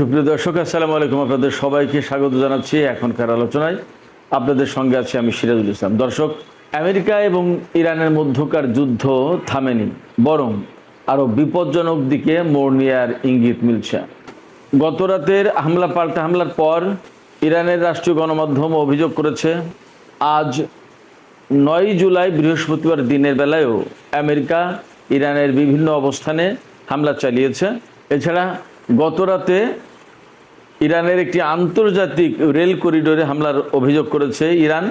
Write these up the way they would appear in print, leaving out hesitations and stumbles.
সুপ্রিয় দর্শক, আসসালামু আলাইকুম। আপনাদের সবাইকে স্বাগত জানাচ্ছি এখনকার আলোচনায়। আপনাদের সঙ্গে আছি আমি সিরাজুল ইসলাম। দর্শক, আমেরিকা এবং ইরানের মধ্যকার যুদ্ধ থামেনি, বরং আরও বিপজ্জনক দিকে মোড় নেওয়ার ইঙ্গিত মিলছে। গত রাতের হামলা পাল্টা হামলার পর ইরানের রাষ্ট্রীয় গণমাধ্যম অভিযোগ করেছে, আজ 9 জুলাই বৃহস্পতিবার দিনের বেলায়ও আমেরিকা ইরানের বিভিন্ন অবস্থানে হামলা চালিয়েছে। এছাড়া গত রাতে ইরানের একটি আন্তর্জাতিক রেল করিডোরে হামলার অভিযোগ করেছে ইরান,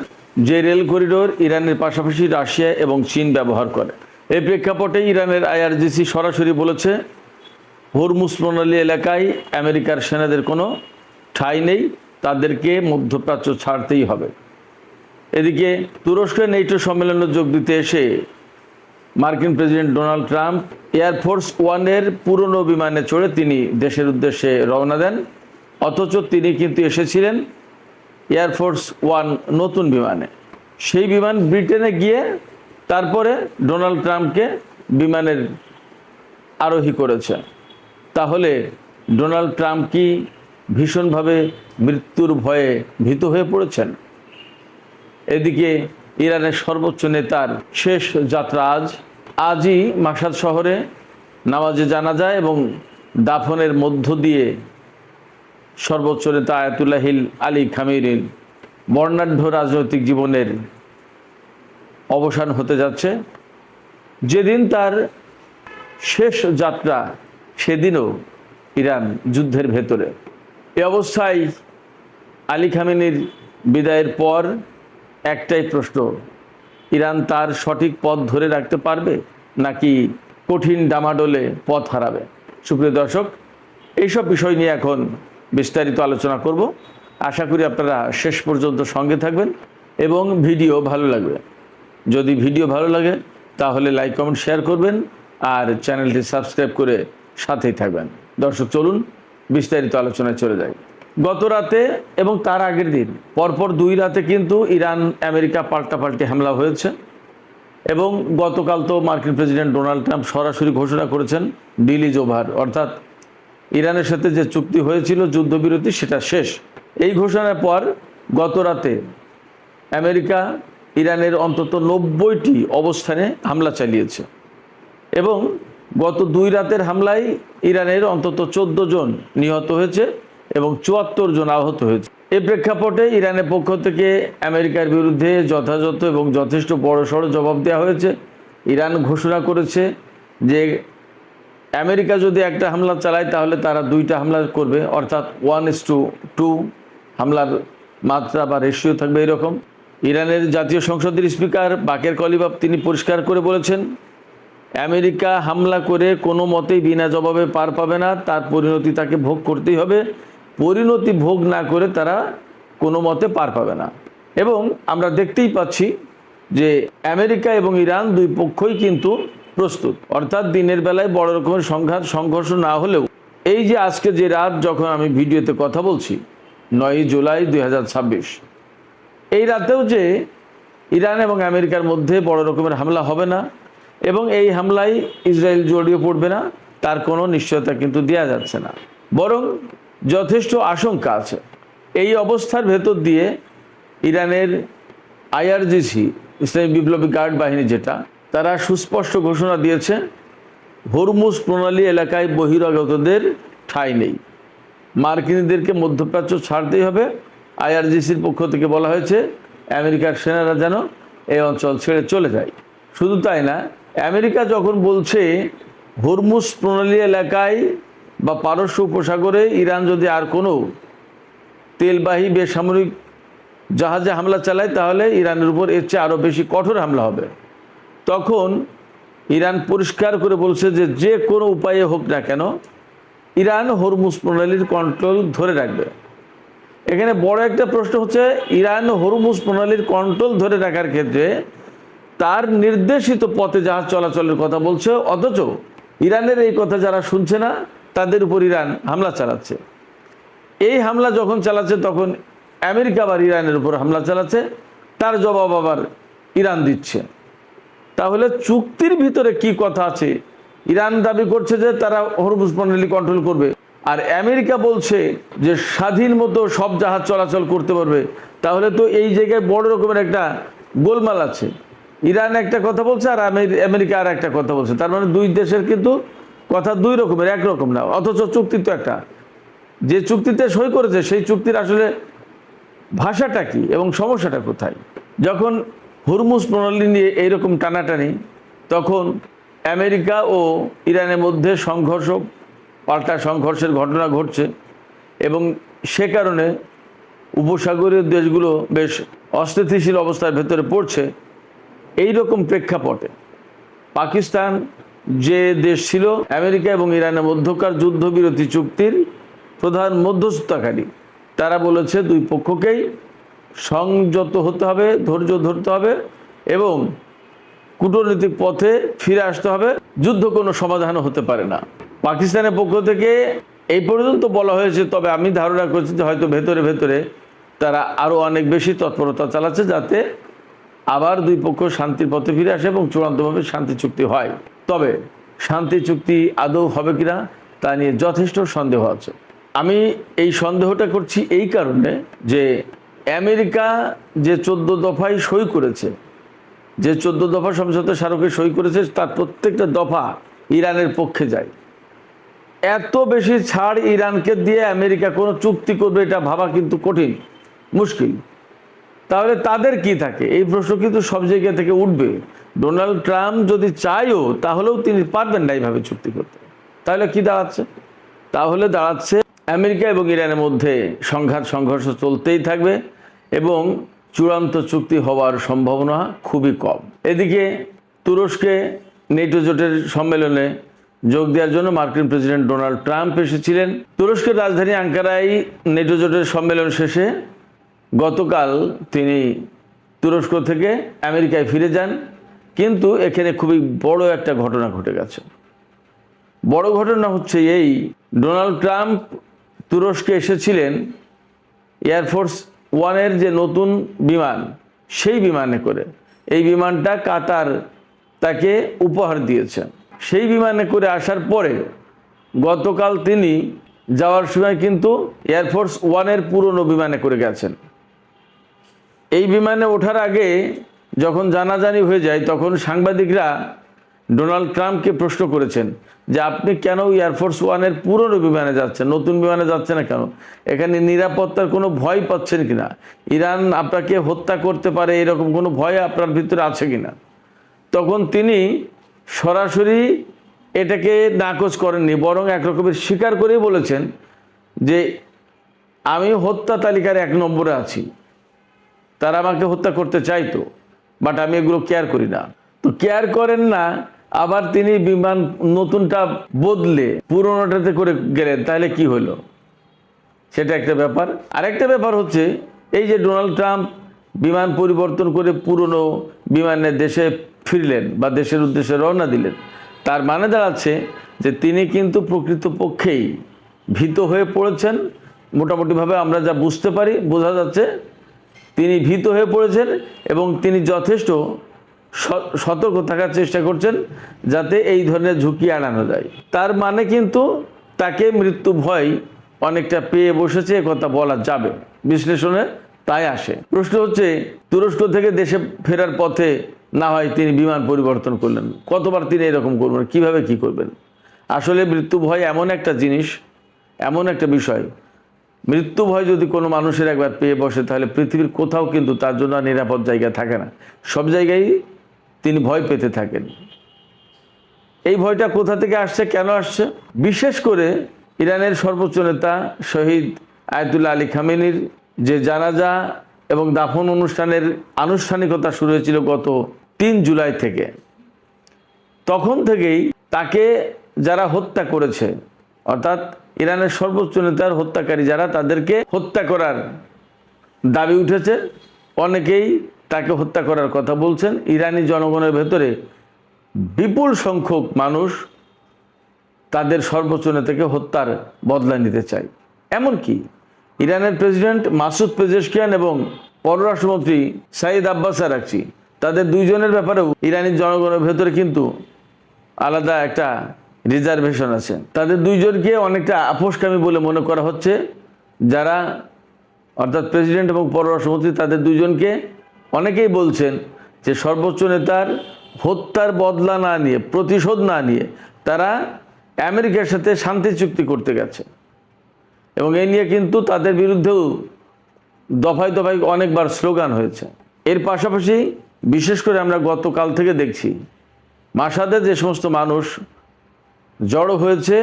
যে রেল করিডোর ইরানের পাশাপাশি রাশিয়া এবং চীন ব্যবহার করে। এই প্রেক্ষাপটে ইরানের আইআরজিসি সরাসরি বলেছে, হরমুজ প্রণালী এলাকায় আমেরিকার সেনাদের কোনো ঠাঁই নেই, তাদেরকে মধ্যপ্রাচ্য ছাড়তেই হবে। এদিকে তুরস্কের নেটো সম্মেলনে যোগ দিতে এসে মার্কিন প্রেসিডেন্ট ডোনাল্ড ট্রাম্প এয়ারফোর্স ওয়ানের পুরনো বিমানে চড়ে তিনি দেশের উদ্দেশ্যে রওনা দেন। অথচ তিনি কিন্তু এসেছিলেন এয়ারফোর্স ওয়ান নতুন বিমানে। সেই বিমান ব্রিটেনে গিয়ে তারপরে ডোনাল্ড ট্রাম্পকে বিমানের আরোহী করেছে। তাহলে ডোনাল্ড ট্রাম্প কি ভীষণভাবে মৃত্যুর ভয়ে ভীত হয়ে পড়েছেন? এদিকে ইরানের সর্বোচ্চ নেতার শেষ যাত্রা আজই মাশহাদ শহরে নামাজে জানাজা এবং দাফনের মধ্য দিয়ে সর্বোচ্চ নেতা আয়াতুল্লাহ আলী খামেনির বর্ণাঢ্য রাজনৈতিক জীবনের অবসান হতে যাচ্ছে। যেদিন তার শেষ যাত্রা, সেদিনও ইরান যুদ্ধের ভেতরে। এ অবস্থায় আলী খামেনির বিদায়ের পর একটাই প্রশ্ন, ইরান তার সঠিক পথ ধরে রাখতে পারবে নাকি কঠিন ডামাডোলে পথ হারাবে? সুপ্রিয় দর্শক, এইসব বিষয় নিয়ে এখন বিস্তারিত আলোচনা করব। আশা করি আপনারা শেষ পর্যন্ত সঙ্গে থাকবেন এবং ভিডিও ভালো লাগবে। যদি ভিডিও ভালো লাগে তাহলে লাইক, কমেন্ট, শেয়ার করবেন আর চ্যানেলটি সাবস্ক্রাইব করে সাথেই থাকবেন। দর্শক, চলুন বিস্তারিত আলোচনায় চলে যাই। গত রাতে এবং তার আগের দিন পরপর 2 রাতে কিন্তু ইরান আমেরিকা পাল্টাপাল্টি হামলা হয়েছে। এবং গতকাল তো মার্কিন প্রেসিডেন্ট ডোনাল্ড ট্রাম্প সরাসরি ঘোষণা করেছেন ডিল ইজ ওভার, অর্থাৎ ইরানের সাথে যে চুক্তি হয়েছিল যুদ্ধবিরতি সেটা শেষ। এই ঘোষণার পর গত রাতে আমেরিকা ইরানের অন্তত 90টি অবস্থানে হামলা চালিয়েছে এবং গত 2 রাতের হামলায় ইরানের অন্তত 14 জন নিহত হয়েছে এবং 74 জন আহত হয়েছে। এই প্রেক্ষাপটে ইরানের পক্ষ থেকে আমেরিকার বিরুদ্ধে যথাযথ এবং যথেষ্ট বড়সড় জবাব দেওয়া হয়েছে। ইরান ঘোষণা করেছে যে আমেরিকা যদি একটা হামলা চালায় তাহলে তারা 2টা হামলা করবে, অর্থাৎ 1:2 হামলার মাত্রা বা রেশিও থাকবে এরকম। ইরানের জাতীয় সংসদের স্পিকার বাকের কলিবাফ তিনি পরিষ্কার করে বলেছেন, আমেরিকা হামলা করে কোনো মতেই বিনা জবাবে পার পাবে না, তার পরিণতি তাকে ভোগ করতেই হবে। পরিণতি ভোগ না করে তারা কোনো মতে পার পাবে না। এবং আমরা দেখতেই পাচ্ছি যে আমেরিকা এবং ইরান 2 পক্ষই কিন্তু প্রস্তুত, অর্থাৎ দিনের বেলায় বড় রকমের সংঘর্ষ না হলেও এই যে আজকে যে রাত যখন আমি ভিডিওতে কথা বলছি 9 জুলাই 2026, এই রাতেও যে ইরান এবং আমেরিকার মধ্যে বড় রকমের হামলা হবে না এবং এই হামলায় ইসরায়েল জড়িয়ে পড়বে না, তার কোনো নিশ্চয়তা কিন্তু দেওয়া যাচ্ছে না, বরং যথেষ্ট আশঙ্কা আছে। এই অবস্থার ভেতর দিয়ে ইরানের আইআরজিসি, ইসলামী বিপ্লবী গার্ড বাহিনী, যেটা তারা সুস্পষ্ট ঘোষণা দিয়েছে, হরমুজ প্রণালী এলাকায় বহিরাগতদের ঠাঁই নেই, মার্কিনীদেরকে মধ্যপ্রাচ্য ছাড়তেই হবে। আইআরজিসির পক্ষ থেকে বলা হয়েছে আমেরিকার সেনারা যেন এই অঞ্চল ছেড়ে চলে যায়। শুধু তাই না, আমেরিকা যখন বলছে হরমুজ প্রণালী এলাকায় বা পারস্য উপসাগরে ইরান যদি আর কোনো তেলবাহী বেসামরিক জাহাজে হামলা চালায় তাহলে ইরানের উপর এর চেয়ে আরও বেশি কঠোর হামলা হবে। তখন ইরান পরিষ্কার করে বলছে যে যে কোনো উপায়ে হোক না কেন ইরান হরমুজ প্রণালীর কন্ট্রোল ধরে রাখবে। এখানে বড় একটা প্রশ্ন হচ্ছে, ইরান হরমুজ প্রণালীর কন্ট্রোল ধরে রাখার ক্ষেত্রে তার নির্দেশিত পথে জাহাজ চলাচলের কথা বলছে, অথচ ইরানের এই কথা যারা শুনছে না তাদের উপর ইরান হামলা চালাচ্ছে। এই হামলা যখন চালাচ্ছে তখন আমেরিকা আবার ইরানের উপর হামলা চালাচ্ছে, তার জবাব আবার ইরান দিচ্ছে। তাহলে চুক্তির ভিতরে কি কথা আছে? ইরান দাবি করছে যে তারা হরমুজ প্রণালী কন্ট্রোল করবে, আর আমেরিকা বলছে যে স্বাধীন মতো সব জাহাজ চলাচল করতে পারবে, তাহলে তো এই জায়গায় বড় রকমের একটা গোলমাল আছে। ইরান একটা কথা বলছে আর আমেরিকা আর একটা কথা বলছে, তার মানে দুই দেশের কিন্তু কথা দুই রকমের, একরকম না। অথচ চুক্তি তো একটা, যে চুক্তিতে সই করেছে সেই চুক্তির আসলে ভাষাটা কি এবং সমস্যাটা কোথায়? যখন হুরমুজ প্রণালী নিয়ে এইরকম টানাটানি, তখন আমেরিকা ও ইরানের মধ্যে সংঘর্ষ, পাল্টা সংঘর্ষের ঘটনা ঘটছে এবং সে কারণে উপসাগরীয় দেশগুলো বেশ অস্থিতিশীল অবস্থার ভেতরে পড়ছে। এই রকম প্রেক্ষাপটে পাকিস্তান যে দেশ ছিল আমেরিকা এবং ইরানের মধ্যকার যুদ্ধবিরতি চুক্তির প্রধান মধ্যস্থতাকারী, তারা বলেছে দুই পক্ষকেই সংযত হতে হবে, ধৈর্য ধরতে হবে এবং কূটনৈতিক পথে ফিরে আসতে হবে। যুদ্ধ কোনো সমাধানও হতে পারে না। পাকিস্তানের পক্ষ থেকে এই পর্যন্ত বলা হয়েছে, তবে আমি ধারণা করছি যে হয়তো ভেতরে ভেতরে তারা আরও অনেক বেশি তৎপরতা চালাচ্ছে যাতে আবার দুই পক্ষ শান্তির পথে ফিরে আসে এবং চূড়ান্তভাবে শান্তি চুক্তি হয়। তবে শান্তি চুক্তি আদৌ হবে কিনা তা নিয়ে যথেষ্ট সন্দেহ আছে। আমি এই সন্দেহটা করছি এই কারণে যে আমেরিকা যে 14 দফায় সই করেছে, যে 14 দফা সমঝোতা স্মারকে সই করেছে, তার প্রত্যেকটা দফা ইরানের পক্ষে যায়। এত বেশি ছাড় ইরানকে দিয়ে আমেরিকা কোনো চুক্তি করবে এটা ভাবা কিন্তু কঠিন, মুশকিল। তাহলে তাদের কি থাকে, এই প্রশ্ন কিন্তু সব জায়গা থেকে উঠবে। ডোনাল্ড ট্রাম্প যদি চায়ও তাহলেও তিনি পারবেন না এইভাবে চুক্তি করতে। তাহলে কি দাঁড়াচ্ছে? তাহলে দাঁড়াচ্ছে আমেরিকা এবং ইরানের মধ্যে সংঘাত সংঘর্ষ চলতেই থাকবে এবং চূড়ান্ত চুক্তি হওয়ার সম্ভাবনা খুবই কম। এদিকে তুরস্কে নেটো জোটের সম্মেলনে যোগ দেওয়ার জন্য মার্কিন প্রেসিডেন্ট ডোনাল্ড ট্রাম্প এসেছিলেন। তুরস্কের রাজধানী আঙ্কারায় নেটো জোটের সম্মেলন শেষে গতকাল তিনি তুরস্ক থেকে আমেরিকায় ফিরে যান। কিন্তু এখানে খুবই বড় একটা ঘটনা ঘটে গেছে। বড় ঘটনা হচ্ছে এই, ডোনাল্ড ট্রাম্প তুরস্কে এসেছিলেন এয়ারফোর্স ওয়ানের যে নতুন বিমান, সেই বিমানে করে। এই বিমানটা কাতার তাকে উপহার দিয়েছে। সেই বিমানে করে আসার পরে গতকাল তিনি যাওয়ার সময় কিন্তু এয়ারফোর্স ওয়ানের পুরনো বিমানে করে গেছেন। এই বিমানে ওঠার আগে যখন জানাজানি হয়ে যায়, তখন সাংবাদিকরা ডোনাল্ড ট্রাম্পকে প্রশ্ন করেছেন যে আপনি কেন এয়ারফোর্স ওয়ানের পুরনো বিমানে যাচ্ছেন, নতুন বিমানে যাচ্ছেন না কেন? এখানে নিরাপত্তার কোনো ভয় পাচ্ছেন কিনা? ইরান আপনাকে হত্যা করতে পারে এরকম কোনো ভয় আপনার ভিতরে আছে কিনা? তখন তিনি সরাসরি এটাকে নাকচ করেননি, বরং একরকমের স্বীকার করেই বলেছেন যে আমি হত্যা তালিকার 1 নম্বরে আছি। তারা আমাকে হত্যা করতে চাইতো, বাট আমি এগুলো কেয়ার করি না। তো কেয়ার করেন না, আবার তিনি বিমান নতুনটা বদলে পুরোনোটাতে করে গেলেন, তাহলে কি হলো? সেটা একটা ব্যাপার। আরেকটা ব্যাপার হচ্ছে এই যে ডোনাল্ড ট্রাম্প বিমান পরিবর্তন করে পুরনো বিমানে দেশে ফিরলেন বা দেশের উদ্দেশ্যে রওনা দিলেন, তার মানে দাঁড়াচ্ছে যে তিনি কিন্তু প্রকৃতপক্ষেই ভীত হয়ে পড়েছেন। মোটামুটিভাবে আমরা যা বুঝতে পারি, বোঝা যাচ্ছে তিনি ভীত হয়ে পড়েছেন এবং তিনি যথেষ্ট সতর্ক থাকার চেষ্টা করছেন যাতে এই ধরনের ঝুঁকি এড়ানো যায়। তার মানে কিন্তু তাকে মৃত্যু ভয় অনেকটা পেয়ে বসেছে, কথা বলা যাবে, বিশ্লেষণে তাই আসে। প্রশ্ন হচ্ছে তুরস্ক থেকে দেশে ফেরার পথে না হয় তিনি বিমান পরিবর্তন করলেন, কতবার তিনি এরকম করবেন, কিভাবে কি করবেন? আসলে মৃত্যু ভয় এমন একটা জিনিস, এমন একটা বিষয়, মৃত্যু ভয় যদি কোনো মানুষের একবার পেয়ে বসে তাহলে পৃথিবীর কোথাও কিন্তু তার জন্য নিরাপদ জায়গা থাকে না, সব জায়গায় তিনি ভয় পেতে থাকেন। এই ভয়টা কোথা থেকে আসছে, কেন আসছে? বিশেষ করে ইরানের সর্বোচ্চ নেতা শহীদ আয়াতুল্লাহ আলী খামেনির যে জানাজা এবং দাফন অনুষ্ঠানের আনুষ্ঠানিকতা শুরু হয়েছিল গত 3 জুলাই থেকে, তখন থেকেই তাকে যারা হত্যা করেছে, অর্থাৎ ইরানের সর্বোচ্চ নেতার হত্যাকারী যারা, তাদেরকে হত্যা করার দাবি উঠেছে। অনেকেই তাকে হত্যা করার কথা বলছেন। ইরানি জনগণের ভেতরে বিপুল সংখ্যক মানুষ তাদের সর্বোচ্চ নেতাকে হত্যার বদলা নিতে চায়। এমনকি ইরানের প্রেসিডেন্ট মাসুদ পেজেশকিয়ান এবং পররাষ্ট্রমন্ত্রী সাইদ আব্বাস আরাকচি, তাদের দুইজনের ব্যাপারেও ইরানি জনগণের ভেতরে কিন্তু আলাদা একটা রিজার্ভেশন আছে। তাদের দুইজনকে অনেকটা আপোষকামী বলে মনে করা হচ্ছে, যারা অর্থাৎ প্রেসিডেন্ট এবং পররাষ্ট্রমন্ত্রী তাদের দুইজনকে অনেকেই বলছেন যে সর্বোচ্চ নেতার হত্যার বদলা না নিয়ে, প্রতিশোধ না নিয়ে তারা আমেরিকার সাথে শান্তি চুক্তি করতে গেছে। এবং এই নিয়ে কিন্তু তাদের বিরুদ্ধেও দফায় দফায় অনেকবার স্লোগান হয়েছে। এর পাশাপাশি বিশেষ করে আমরা গতকাল থেকে দেখছি মাসাদে যে সমস্ত মানুষ জড়ো হয়েছে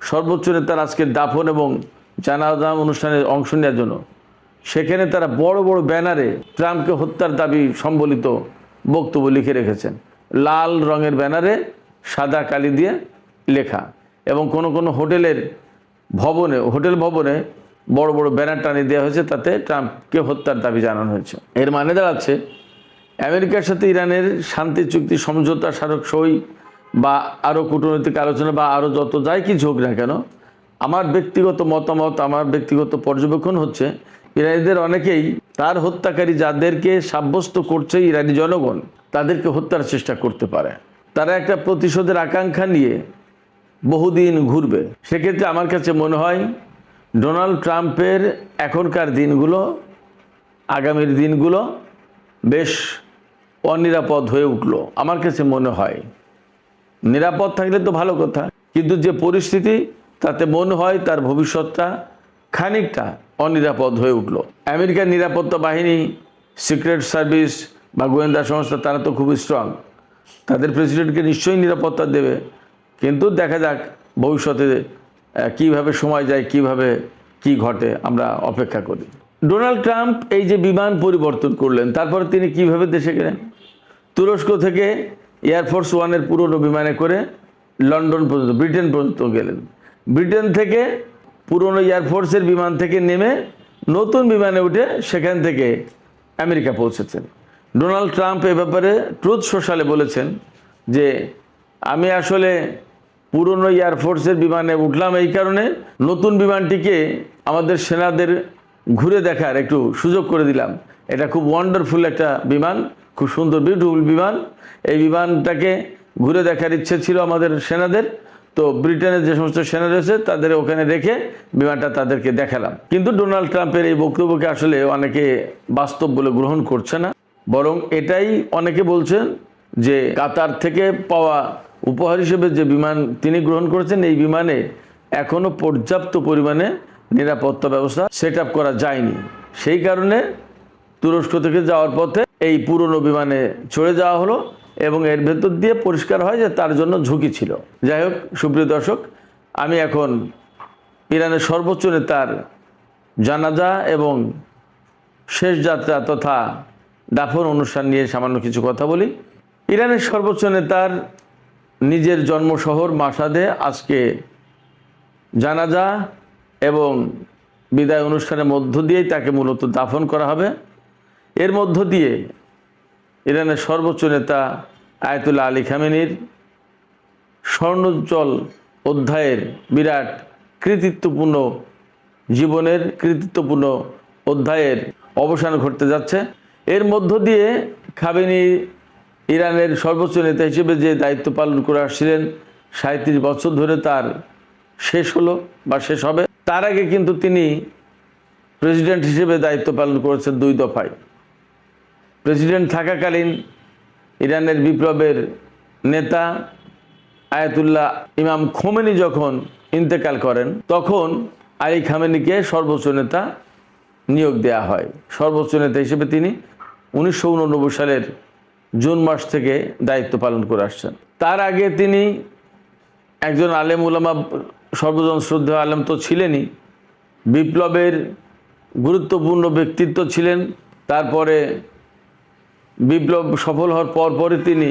সর্বোচ্চ নেতার আজকের দাফন এবং জানাজা অনুষ্ঠানে অংশ নেওয়ার জন্য, সেখানে তারা বড় বড় ব্যানারে ট্রাম্পকে হত্যার দাবি সম্বলিত বক্তব্য লিখে রেখেছেন। লাল রঙের ব্যানারে সাদা কালি দিয়ে লেখা, এবং কোনো কোনো হোটেল ভবনে বড় বড় ব্যানার টানিয়ে দেওয়া হয়েছে, তাতে ট্রাম্পকে হত্যার দাবি জানানো হয়েছে। এর মানে দাঁড়াচ্ছে আমেরিকার সাথে ইরানের শান্তি চুক্তি, সমঝোতা স্মারক সই বা আরও কূটনৈতিক আলোচনা বা আরও যত যাই কিছু হোক না কেন, আমার ব্যক্তিগত মতামত, আমার ব্যক্তিগত পর্যবেক্ষণ হচ্ছে ইরানিদের অনেকেই তার হত্যাকারী যাদেরকে সাব্যস্ত করছে ইরানি জনগণ, তাদেরকে হত্যার চেষ্টা করতে পারে। তারা একটা প্রতিশোধের আকাঙ্ক্ষা নিয়ে বহুদিন ঘুরবে। সেক্ষেত্রে আমার কাছে মনে হয় ডোনাল্ড ট্রাম্পের এখনকার দিনগুলো, আগামীর দিনগুলো বেশ অনিরাপদ হয়ে উঠলো। আমার কাছে মনে হয় নিরাপদ থাকলে তো ভালো কথা, কিন্তু যে পরিস্থিতি, তাতে মনে হয় তার ভবিষ্যৎটা খানিকটা অনিরাপদ হয়ে উঠলো। আমেরিকার নিরাপত্তা বাহিনী, সিক্রেট সার্ভিস বা গোয়েন্দা সংস্থা, তারা তো খুব স্ট্রং, তাদের প্রেসিডেন্টকে নিশ্চয়ই নিরাপত্তা দেবে। কিন্তু দেখা যাক ভবিষ্যতে কিভাবে সময় যায়, কিভাবে কি ঘটে, আমরা অপেক্ষা করি। ডোনাল্ড ট্রাম্প এই যে বিমান পরিবর্তন করলেন, তারপরে তিনি কিভাবে দেশে গেলেন? তুরস্ক থেকে এয়ারফোর্স ওয়ানের পুরনো বিমানে করে লন্ডন পর্যন্ত, ব্রিটেন পর্যন্ত গেলেন। ব্রিটেন থেকে পুরনো এয়ারফোর্সের বিমান থেকে নেমে নতুন বিমানে উঠে সেখান থেকে আমেরিকা পৌঁছেছেন। ডোনাল্ড ট্রাম্প এ ব্যাপারে ট্রুথ সোশ্যালে বলেছেন যে আমি আসলে পুরনো এয়ারফোর্সের বিমানে উঠলাম এই কারণে, নতুন বিমানটিকে আমাদের সেনাদের ঘুরে দেখার একটু সুযোগ করে দিলাম। এটা খুব ওয়ান্ডারফুল একটা বিমান, খুব সুন্দর বিউটিফুল বিমান। এই বিমানটাকে ঘুরে দেখার ইচ্ছে ছিল আমাদের সেনাদের, তো ব্রিটেনের যে সমস্ত সেনা রয়েছে তাদের ওখানে রেখে বিমানটা তাদেরকে দেখালাম। কিন্তু ডোনাল্ড ট্রাম্পের এই বক্তব্যকে আসলে অনেকে বাস্তব বলে গ্রহণ করছে না, বরং এটাই অনেকে বলছেন যে কাতার থেকে পাওয়া উপহার হিসেবে যে বিমান তিনি গ্রহণ করেছেন, এই বিমানে এখনও পর্যাপ্ত পরিমাণে নিরাপত্তা ব্যবস্থা সেট আপ করা যায়নি। সেই কারণে তুরস্ক থেকে যাওয়ার পথে এই পুরনো বিমানে চড়ে যাওয়া হলো, এবং এর ভেতর দিয়ে পরিষ্কার হয় যে তার জন্য ঝুঁকি ছিল। যাই হোক, সুপ্রিয় দর্শক, আমি এখন ইরানের সর্বোচ্চ নেতার জানাজা এবং শেষ যাত্রা তথা দাফন অনুষ্ঠান নিয়ে সামান্য কিছু কথা বলি। ইরানের সর্বোচ্চ নেতার নিজের জন্মশহর মাসাদে আজকে জানাজা এবং বিদায় অনুষ্ঠানের মধ্য দিয়েই তাকে মূলত দাফন করা হবে। এর মধ্য দিয়ে ইরানের সর্বোচ্চ নেতা আয়াতুল্লাহ আলী খামেনির স্বর্ণোজ্জ্বল অধ্যায়ের বিরাট কৃতিত্বপূর্ণ জীবনের কৃতিত্বপূর্ণ অধ্যায়ের অবসান ঘটতে যাচ্ছে। এর মধ্য দিয়ে খামেনি ইরানের সর্বোচ্চ নেতা হিসেবে যে দায়িত্ব পালন করে আসছিলেন 37 বছর ধরে, তার শেষ হলো বা শেষ হবে। তার আগে কিন্তু তিনি প্রেসিডেন্ট হিসেবে দায়িত্ব পালন করেছেন 2 দফায়। প্রেসিডেন্ট থাকাকালীন ইরানের বিপ্লবের নেতা আয়াতুল্লাহ ইমাম খোমেনি যখন ইন্তেকাল করেন, তখন আলী খামেনিকে সর্বোচ্চ নেতা নিয়োগ দেয়া হয়। সর্বোচ্চ নেতা হিসেবে তিনি 1989 সালের জুন মাস থেকে দায়িত্ব পালন করে আসছেন। তার আগে তিনি একজন আলেম উলামা, সর্বজন শ্রদ্ধেয় আলেম তো ছিলেনই, বিপ্লবের গুরুত্বপূর্ণ ব্যক্তিত্ব ছিলেন। তারপরে বিপ্লব সফল হওয়ার পরপরই তিনি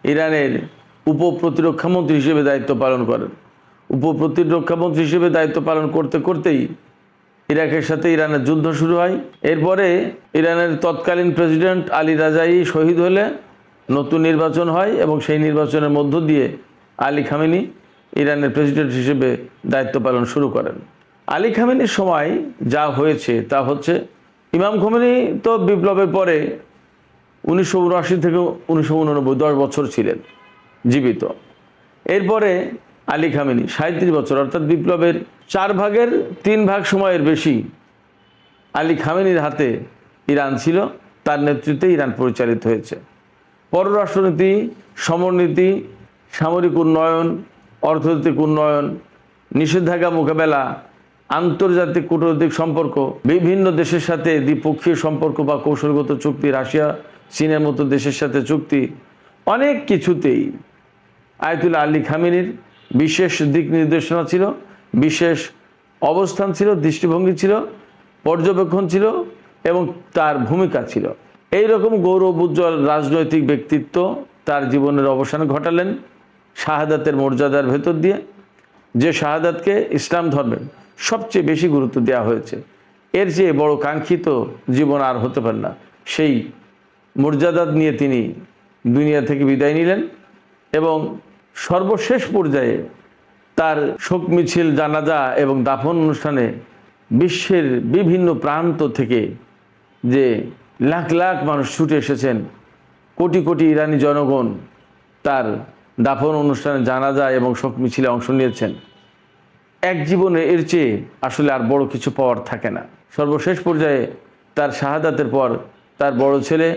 ইরানের উপপ্রতিরক্ষামন্ত্রী হিসেবে দায়িত্ব পালন করেন। উপপ্রতিরক্ষামন্ত্রী হিসেবে দায়িত্ব পালন করতে করতেই ইরাকের সাথে ইরানের যুদ্ধ শুরু হয়। এরপরে ইরানের তৎকালীন প্রেসিডেন্ট আলী রাজাই শহীদ হলে নতুন নির্বাচন হয়, এবং সেই নির্বাচনের মধ্য দিয়ে আলী খামেনি ইরানের প্রেসিডেন্ট হিসেবে দায়িত্ব পালন শুরু করেন। আলী খামেনির সময় যা হয়েছে তা হচ্ছে, ইমাম খোমেনি তো বিপ্লবের পরে 1979 থেকে 1989 10 বছর ছিলেন জীবিত। এরপরে আলী খামেনি 37 বছর, অর্থাৎ বিপ্লবের 4 ভাগের 3 ভাগ সময়ের বেশি আলী খামেনির হাতে ইরান ছিল। তার নেতৃত্বে ইরান পরিচালিত হয়েছে। পররাষ্ট্রনীতি, সমরনীতি, সামরিক উন্নয়ন, অর্থনৈতিক উন্নয়ন, নিষেধাজ্ঞা মোকাবেলা, আন্তর্জাতিক কূটনৈতিক সম্পর্ক, বিভিন্ন দেশের সাথে দ্বিপক্ষীয় সম্পর্ক বা কৌশলগত চুক্তি, রাশিয়া চীনের মতো দেশের সাথে চুক্তি, অনেক কিছুতেই আয়াতুল্লাহ আলী খামেনির বিশেষ দিক নির্দেশনা ছিল, বিশেষ অবস্থান ছিল, দৃষ্টিভঙ্গি ছিল, পর্যবেক্ষণ ছিল এবং তার ভূমিকা ছিল। এই রকম গৌরব উজ্জ্বল রাজনৈতিক ব্যক্তিত্ব তার জীবনের অবসান ঘটালেন শাহাদাতের মর্যাদার ভেতর দিয়ে, যে শাহাদাতকে ইসলাম ধর্মে সবচেয়ে বেশি গুরুত্ব দেওয়া হয়েছে। এর চেয়ে বড় কাঙ্ক্ষিত জীবন আর হতে পারে না। সেই মর্যাদা নিয়ে তিনি দুনিয়া থেকে বিদায় নিলেন এবং সর্বশেষ পর্যায়ে তার শোক মিছিল, জানাজা এবং দাফন অনুষ্ঠানে বিশ্বের বিভিন্ন প্রান্ত থেকে যে লাখ লাখ মানুষ ছুটে এসেছেন, কোটি কোটি ইরানি জনগণ তার দাফন অনুষ্ঠানে, জানাজা এবং শোক মিছিলে অংশ নিয়েছেন। এক জীবনে এর চেয়ে আসলে আর বড় কিছু পাওয়ার থাকে না। সর্বশেষ পর্যায়ে তার শাহাদাতের পর তার বড় ছেলে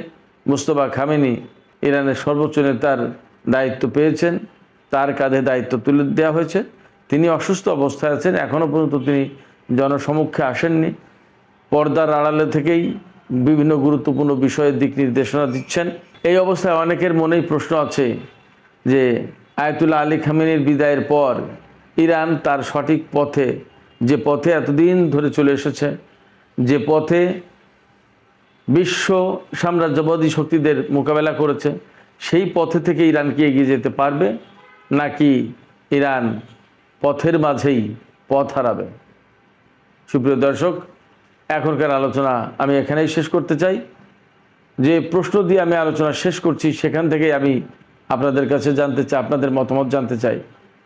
মুস্তফা খামেনি ইরানের সর্বোচ্চ নেতার দায়িত্ব পেয়েছেন। তার কাঁধে দায়িত্ব তুলে দেওয়া হয়েছে। তিনি অসুস্থ অবস্থায় আছেন, এখনও পর্যন্ত তিনি জনসমক্ষে আসেননি। পর্দার আড়ালে থেকেই বিভিন্ন গুরুত্বপূর্ণ বিষয়ের দিক নির্দেশনা দিচ্ছেন। এই অবস্থায় অনেকের মনেই প্রশ্ন আছে যে আয়াতুল্লাহ আলী খামেনির বিদায়ের পর ইরান তার সঠিক পথে, যে পথে এতদিন ধরে চলে এসেছে, যে পথে বিশ্ব সাম্রাজ্যবাদী শক্তিদের মোকাবেলা করেছে, সেই পথে থেকে ইরান কি এগিয়ে যেতে পারবে, নাকি ইরান পথের মাঝেই পথ হারাবে? সুপ্রিয় দর্শক, এখনকার আলোচনা আমি এখানেই শেষ করতে চাই। যে প্রশ্ন দিয়ে আমি আলোচনা শেষ করছি সেখান থেকেই আমি আপনাদের কাছে জানতে চাই, আপনাদের মতামত জানতে চাই,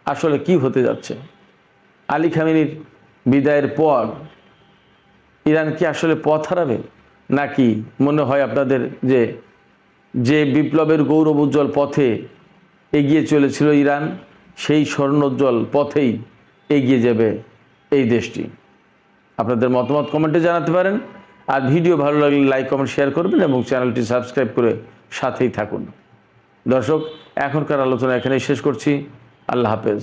আসলে কি হতে যাচ্ছে। আলী খামেনির বিদায়ের পর ইরান কি আসলে পথ হারাবে, নাকি মনে হয় আপনাদের যে বিপ্লবের গৌরব উজ্জ্বল পথে এগিয়ে চলেছিল ইরান, সেই স্বর্ণোজ্জ্বল পথেই এগিয়ে যাবে এই দেশটি? আপনাদের মতামত কমেন্টে জানাতে পারেন। আর ভিডিও ভালো লাগলে লাইক, কমেন্ট, শেয়ার করবেন এবং চ্যানেলটি সাবস্ক্রাইব করে সাথেই থাকুন। দর্শক, এখনকার আলোচনা এখানেই শেষ করছি। আল্লাহ হাফেজ।